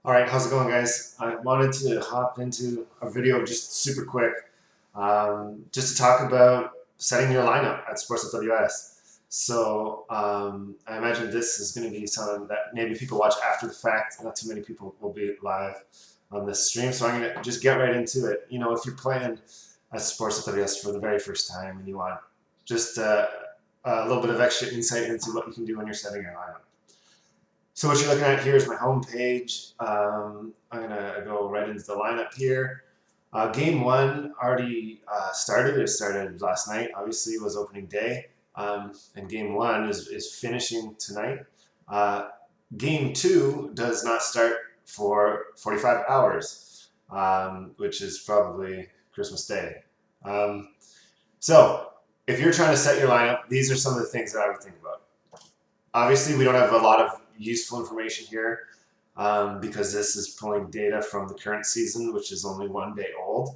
All right, how's it going, guys? I wanted to hop into a video just super quick, just to talk about setting your lineup at Sports.ws. So I imagine this is going to be something that maybe people watch after the fact. Not too many people will be live on this stream, so I'm going to just get right into it. You know, if you're playing at Sports.ws for the very first time and you want just a little bit of extra insight into what you can do when you're setting your lineup. So what you're looking at here is my home page. I'm going to go right into the lineup here. Game one already started. It started last night. Obviously, it was opening day. And game one is finishing tonight. Game two does not start for 45 hours, which is probably Christmas Day. So if you're trying to set your lineup, these are some of the things that I would think about. Obviously, we don't have a lot of useful information here because this is pulling data from the current season, which is only 1 day old.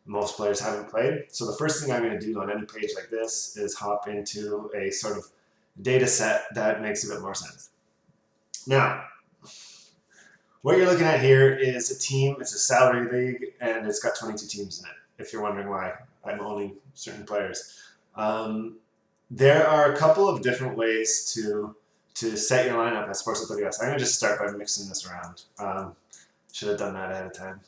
Most players haven't played. So the first thing I'm going to do on any page like this is hop into a sort of data set that makes a bit more sense. Now, what you're looking at here is a team. It's a salary league, and it's got 22 teams in it, if you're wondering why I'm owning certain players. There are a couple of different ways to set your lineup at Sports.ws. I'm going to just start by mixing this around. Should have done that ahead of time.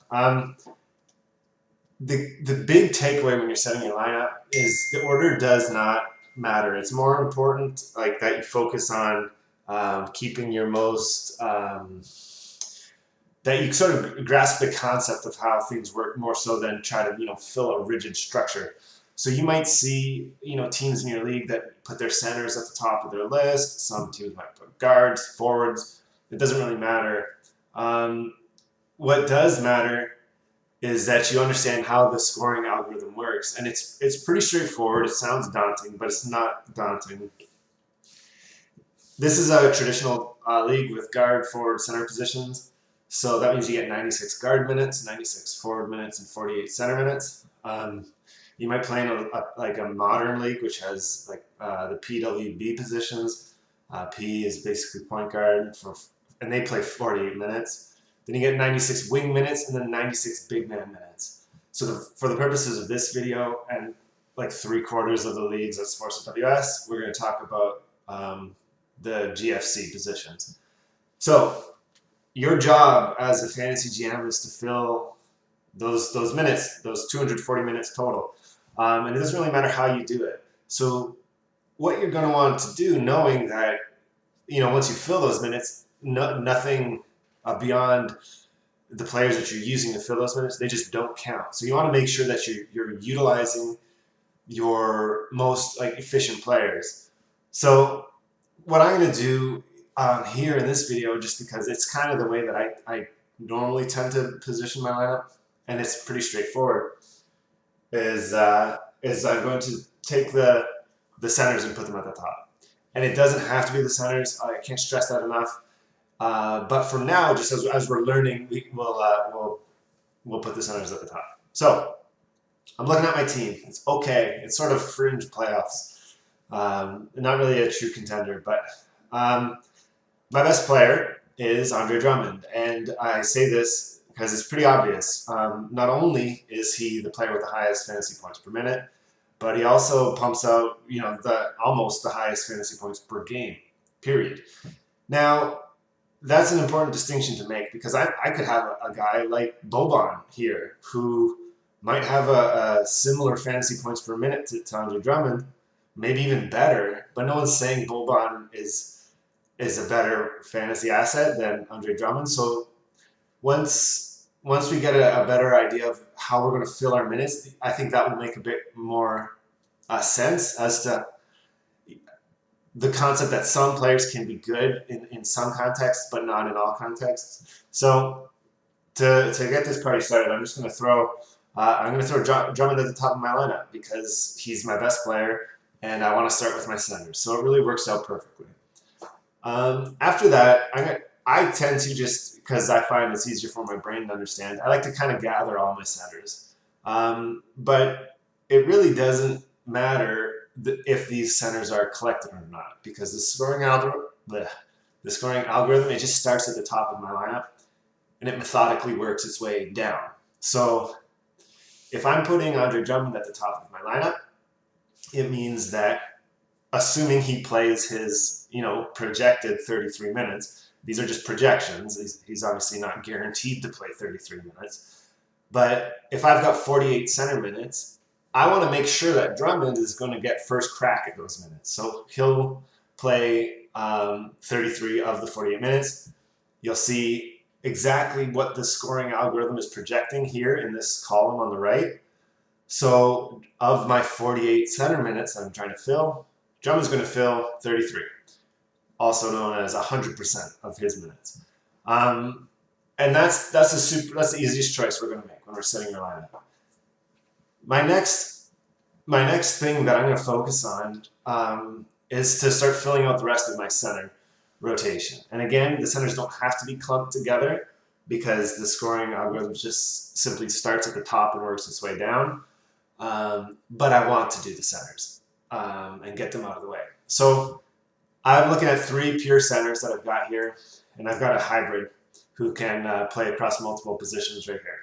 The big takeaway when you're setting your lineup is the order does not matter. It's more important like that you focus on keeping your most that you sort of grasp the concept of how things work more so than try to fill a rigid structure. So you might see, teams in your league that put their centers at the top of their list. Some teams might put guards, forwards. It doesn't really matter. What does matter is that you understand how the scoring algorithm works, and it's pretty straightforward. It sounds daunting, but it's not daunting. This is a traditional league with guard, forward, center positions. So that means you get 96 guard minutes, 96 forward minutes, and 48 center minutes. You might play in a modern league, which has like the PWB positions. P is basically point guard, and they play 48 minutes. Then you get 96 wing minutes and then 96 big man minutes. So for the purposes of this video and like 3/4 of the leagues at Sports.ws, we're going to talk about the GFC positions. So your job as a fantasy GM is to fill those minutes, those 240 minutes total. And it doesn't really matter how you do it. So what you're going to want to do, knowing that, once you fill those minutes, nothing beyond the players that you're using to fill those minutes, they just don't count. So you want to make sure that you're utilizing your most efficient players. So what I'm going to do here in this video, just because it's kind of the way that I normally tend to position my lineup, and it's pretty straightforward, is I'm going to take the centers and put them at the top. And it doesn't have to be the centers. I can't stress that enough. But for now, just as we're learning, we'll put the centers at the top. So I'm looking at my team. It's okay. It's sort of fringe playoffs. Not really a true contender, but my best player is Andre Drummond. And I say this because it's pretty obvious. Not only is he the player with the highest fantasy points per minute, but he also pumps out, almost the highest fantasy points per game, period. Now, that's an important distinction to make because I could have a guy like Boban here who might have a similar fantasy points per minute to Andre Drummond, maybe even better, but no one's saying Boban is a better fantasy asset than Andre Drummond. So once we get a better idea of how we're going to fill our minutes, I think that will make a bit more sense as to the concept that some players can be good in some contexts, but not in all contexts. So to get this party started, I'm just going to throw Drummond at the top of my lineup because he's my best player, and I want to start with my centers. So it really works out perfectly. After that, I tend to just, because I find it's easier for my brain to understand, I like to kind of gather all my centers. But it really doesn't matter if these centers are collected or not, because the scoring algorithm, it just starts at the top of my lineup. and it methodically works its way down. So if I'm putting Andre Drummond at the top of my lineup, it means that assuming he plays his, projected 33 minutes, these are just projections. He's obviously not guaranteed to play 33 minutes. But if I've got 48 center minutes, I want to make sure that Drummond is going to get first crack at those minutes. So he'll play 33 of the 48 minutes. You'll see exactly what the scoring algorithm is projecting here in this column on the right. So of my 48 center minutes that I'm trying to fill, Drummond's going to fill 33, also known as 100% of his minutes. And that's the easiest choice we're going to make when we're setting our lineup. My next thing that I'm going to focus on is to start filling out the rest of my center rotation. And again, the centers don't have to be clumped together because the scoring algorithm just simply starts at the top and works its way down. But I want to do the centers and get them out of the way. So I'm looking at 3 pure centers that I've got here, and I've got a hybrid who can play across multiple positions right here.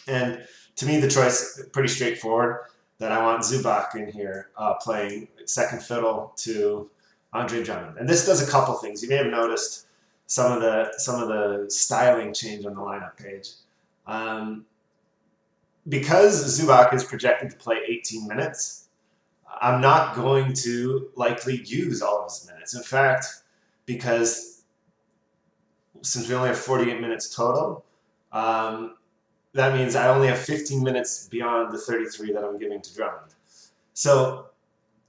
And to me, the choice is pretty straightforward, that I want Zubac in here playing second fiddle to Andre Drummond. And this does a couple things. You may have noticed some of the styling change on the lineup page. Because Zubac is projected to play 18 minutes, I'm not going to likely use all of his minutes. In fact, because since we only have 48 minutes total, that means I only have 15 minutes beyond the 33 that I'm giving to Drummond. So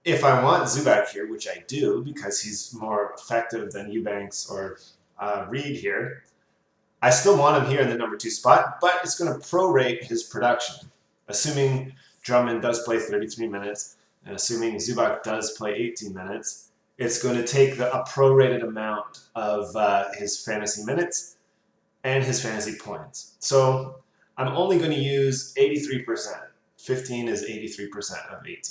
if I want Zubac here, which I do because he's more effective than Eubanks or Reed here, I still want him here in the number 2 spot, but it's going to prorate his production. Assuming Drummond does play 33 minutes and assuming Zubac does play 18 minutes, it's going to take a prorated amount of his fantasy minutes and his fantasy points. So I'm only going to use 83%. 15 is 83% of 18.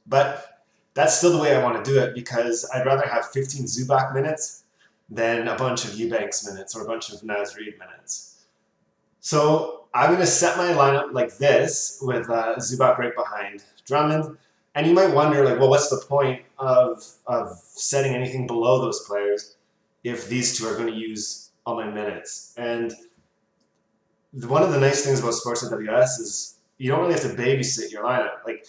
But that's still the way I want to do it because I'd rather have 15 Zubac minutes than a bunch of Eubanks minutes or a bunch of Naz Reid minutes. So I'm going to set my lineup like this with Zubac right behind Drummond. And you might wonder, like, well, what's the point of setting anything below those players if these two are going to use all my minutes? And one of the nice things about Sports.ws is you don't really have to babysit your lineup, like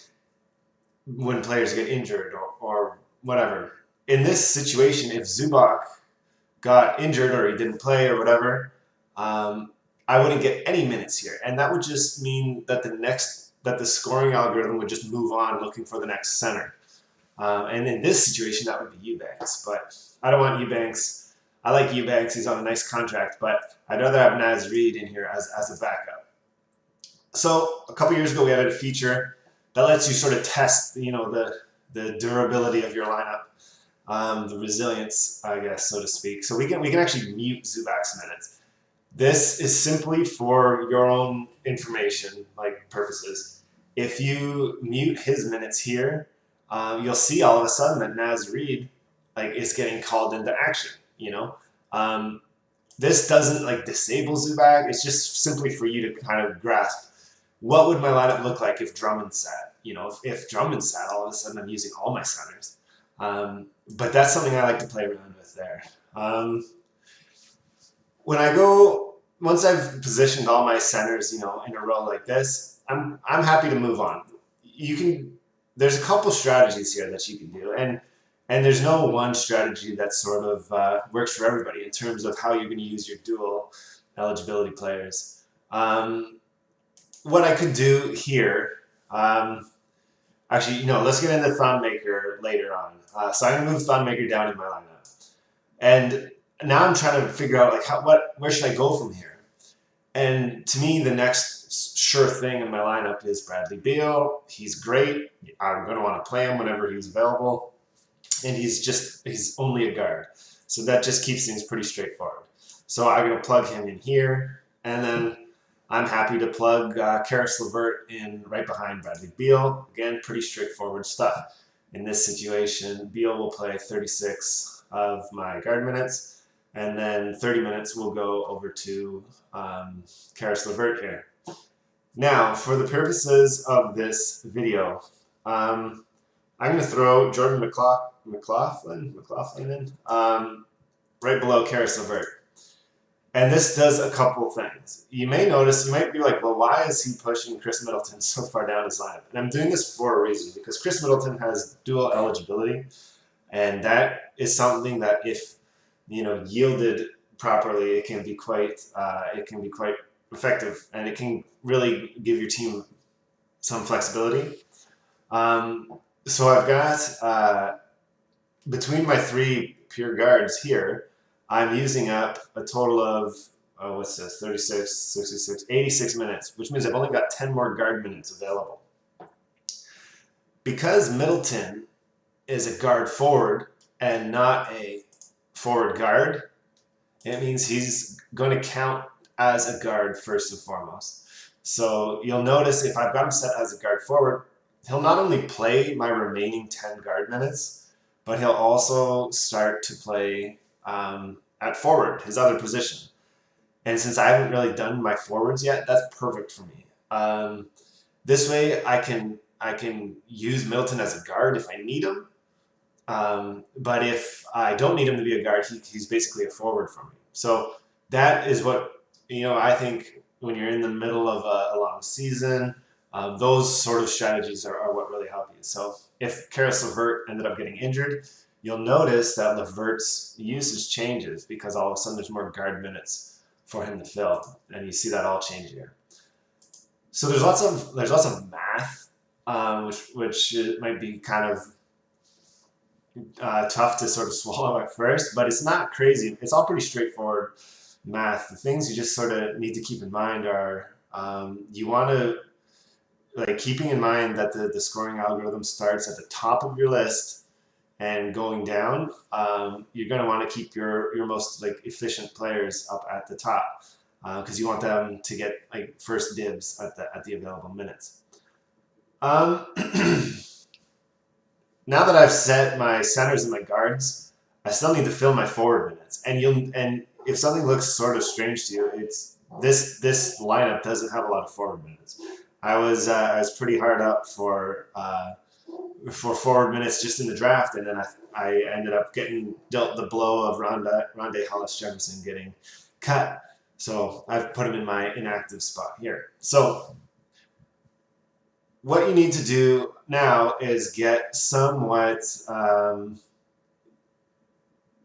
when players get injured or whatever. In this situation, if Zubac got injured or he didn't play or whatever, I wouldn't get any minutes here. And that would just mean that the scoring algorithm would just move on looking for the next center. And in this situation, that would be Eubanks. But I don't want Eubanks. I like Eubanks. He's on a nice contract. But I'd rather have Naz Reid in here as a backup. So a couple years ago, we added a feature that lets you sort of test, the durability of your lineup, the resilience, I guess, so to speak. So we can actually mute Zubac's minutes. This is simply for your own information, like purposes. If you mute his minutes here, you'll see all of a sudden that Naz Reid is getting called into action. This doesn't disable Zubac. It's just simply for you to kind of grasp what would my lineup look like if Drummond sat. If Drummond sat, all of a sudden I'm using all my centers. But that's something I like to play around with there. Once I've positioned all my centers, in a row like this, I'm happy to move on. There's a couple strategies here that you can do, and there's no one strategy that sort of works for everybody in terms of how you're going to use your dual eligibility players. What I could do here, actually, let's get into Thonmaker later on. So I'm going to move Thonmaker down in my lineup. And now I'm trying to figure out where should I go from here? And to me, the next sure thing in my lineup is Bradley Beal. He's great. I'm going to want to play him whenever he's available. And he's only a guard. So that just keeps things pretty straightforward. So I'm going to plug him in here. And then I'm happy to plug Karis LeVert in right behind Bradley Beal. Again, pretty straightforward stuff. In this situation, Beal will play 36 of my guard minutes. And then 30 minutes we'll go over to Karis LeVert here. Now, for the purposes of this video, I'm going to throw Jordan McLaughlin in right below Karis LeVert. And this does a couple things. You may notice, you might be like, well, why is he pushing Chris Middleton so far down his lineup? And I'm doing this for a reason, because Chris Middleton has dual eligibility, and that is something that if yielded properly, it can be quite effective, and it can really give your team some flexibility. So I've got between my three pure guards here, I'm using up a total of, 36, 66, 86 minutes, which means I've only got 10 more guard minutes available. Because Middleton is a guard forward and not a forward guard, it means he's going to count as a guard first and foremost. So you'll notice if I've got him set as a guard forward, he'll not only play my remaining 10 guard minutes, but he'll also start to play at forward, his other position. And since I haven't really done my forwards yet, that's perfect for me. This way I can use Middleton as a guard if I need him. But if I don't need him to be a guard, he's basically a forward for me. So that is what, I think when you're in the middle of a long season, those sort of strategies are what really help you. So if Karis LeVert ended up getting injured, you'll notice that LeVert's usage changes because all of a sudden there's more guard minutes for him to fill, and you see that all change here. So there's lots of math, which might be kind of tough to sort of swallow at first, but it's not crazy. It's all pretty straightforward math. The things you just sort of need to keep in mind are you want to keeping in mind that the scoring algorithm starts at the top of your list and going down. You're going to want to keep your most efficient players up at the top because you want them to get first dibs at the available minutes. Now that I've set my centers and my guards, I still need to fill my forward minutes. And if something looks sort of strange to you, it's this lineup doesn't have a lot of forward minutes. I was pretty hard up for forward minutes just in the draft, and then I ended up getting dealt the blow of Rondé Hollis-Jefferson getting cut. So I've put him in my inactive spot here. So what you need to do now is get somewhat.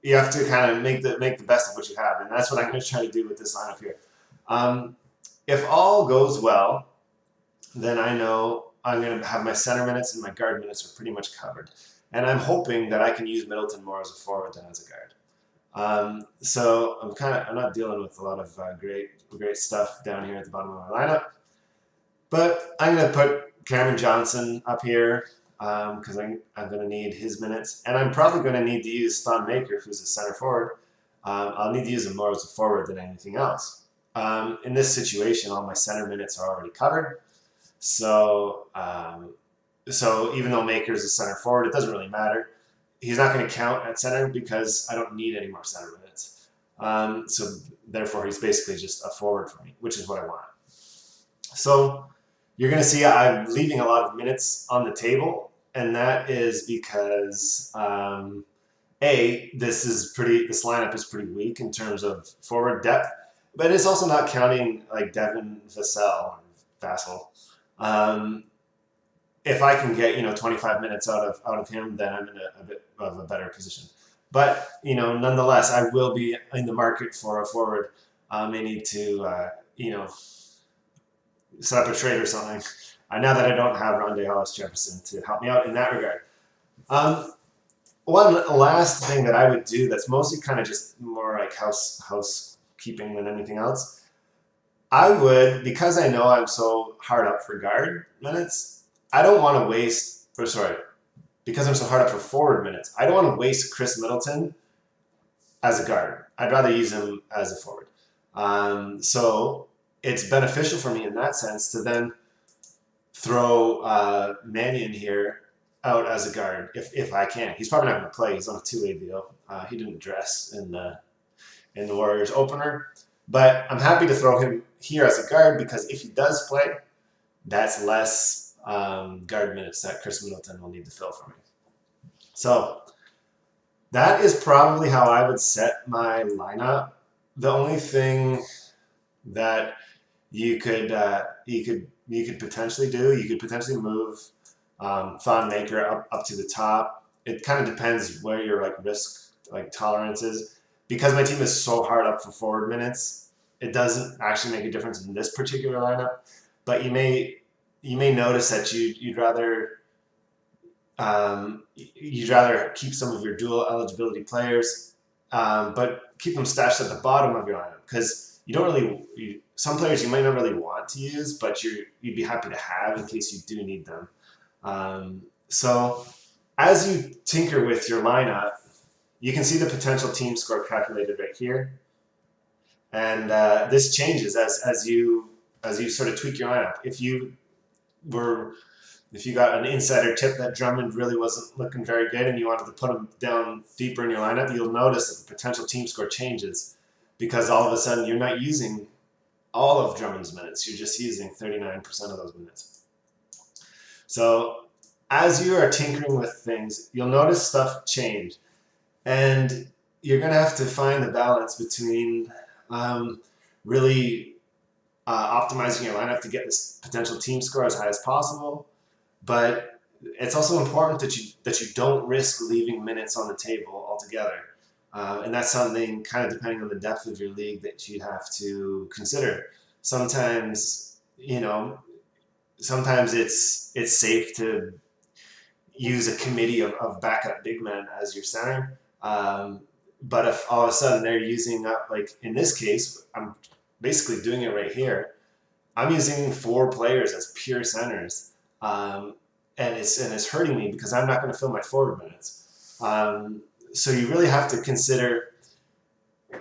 You have to kind of make the best of what you have, and that's what I'm going to try to do with this lineup here. If all goes well, then I know I'm going to have my center minutes and my guard minutes are pretty much covered, and I'm hoping that I can use Middleton more as a forward than as a guard. So I'm not dealing with a lot of great stuff down here at the bottom of my lineup, but I'm going to put Cameron Johnson up here because I'm going to need his minutes, and I'm probably going to need to use Thon Maker, who's a center forward. I'll need to use him more as a forward than anything else. In this situation, all my center minutes are already covered, so even though Maker's a center forward, it doesn't really matter. He's not going to count at center because I don't need any more center minutes. So therefore, he's basically just a forward for me, which is what I want. So you're going to see I'm leaving a lot of minutes on the table, and that is because this lineup is pretty weak in terms of forward depth, but it's also not counting Devin Vassell. If I can get 25 minutes out of him, then I'm in a bit of a better position. But nonetheless, I will be in the market for a forward. I may need to set up a trade or something. Now that I don't have Rondé Hollis-Jefferson to help me out in that regard. One last thing that I would do that's mostly kind of just more like housekeeping than anything else. I would, because I know I'm so hard up for guard minutes, I don't want to waste, because I'm so hard up for forward minutes, I don't want to waste Chris Middleton as a guard. I'd rather use him as a forward. So it's beneficial for me in that sense to then throw Mannion here out as a guard if I can. He's probably not going to play. He's on a two-way deal. He didn't dress in the in the Warriors opener. But I'm happy to throw him here as a guard because if he does play, that's less guard minutes that Chris Middleton will need to fill for me. So that is probably how I would set my lineup. The only thing that you could potentially do, you could potentially move Thon Maker up to the top. It kind of depends where your risk tolerance is. Because my team is so hard up for forward minutes, it doesn't actually make a difference in this particular lineup. But you may notice that you'd rather keep some of your dual eligibility players, but keep them stashed at the bottom of your lineup because you don't really. Some players you might not really want to use, but you'd be happy to have in case you do need them. So as you tinker with your lineup, you can see the potential team score calculated right here, and this changes as you sort of tweak your lineup. If you got an insider tip that Drummond really wasn't looking very good and you wanted to put him down deeper in your lineup, you'll notice that the potential team score changes because all of a sudden you're not using all of Drummond's minutes. You're just using 39% of those minutes. So as you are tinkering with things, you'll notice stuff change. And you're going to have to find the balance between really optimizing your lineup to get this potential team score as high as possible. But it's also important that you don't risk leaving minutes on the table altogether. And that's something kind of depending on the depth of your league that you have to consider. Sometimes, it's safe to use a committee of backup big men as your center. But if all of a sudden they're using up, in this case, I'm basically doing it right here. I'm using 4 players as pure centers. And it's hurting me because I'm not going to fill my forward minutes. So you really have to consider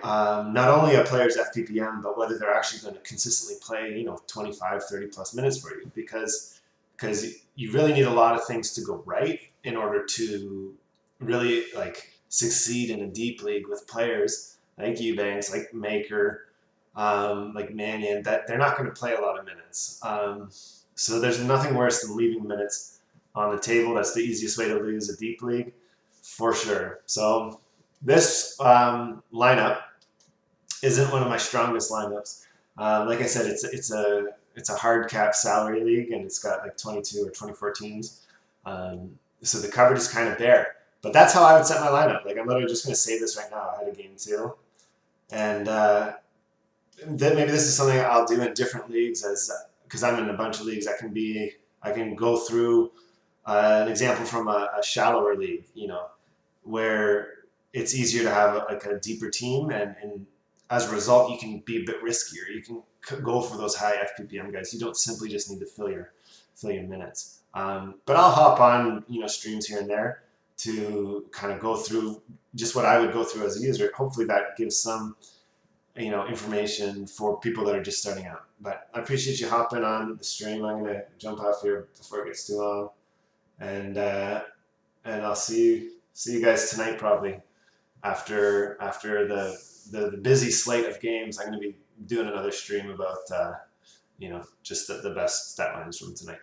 not only a player's FPPM, but whether they're actually going to consistently play, 25, 30 plus minutes for you, because you really need a lot of things to go right in order to really succeed in a deep league with players like Eubanks, like Maker, like Mannion, that they're not going to play a lot of minutes. So there's nothing worse than leaving minutes on the table. That's the easiest way to lose a deep league, for sure. So this lineup isn't one of my strongest lineups. Like I said, it's a hard cap salary league, and it's got 22 or 24 teams. So the cupboard is kind of bare. But that's how I would set my lineup. I'm literally just going to say this right now ahead of game 2. And then maybe this is something I'll do in different leagues, because I'm in a bunch of leagues. I can go through an example from a shallower league, where it's easier to have a deeper team, and as a result, you can be a bit riskier. You can go for those high FPPM guys. You don't simply just need to fill your minutes. But I'll hop on streams here and there to kind of go through just what I would go through as a user. Hopefully that gives some information for people that are just starting out. But I appreciate you hopping on the stream. I'm gonna jump off here before it gets too long, and I'll see you guys tonight probably after the busy slate of games. I'm gonna be doing another stream about just the best stat lines from tonight.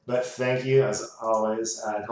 But thank you as always, and hope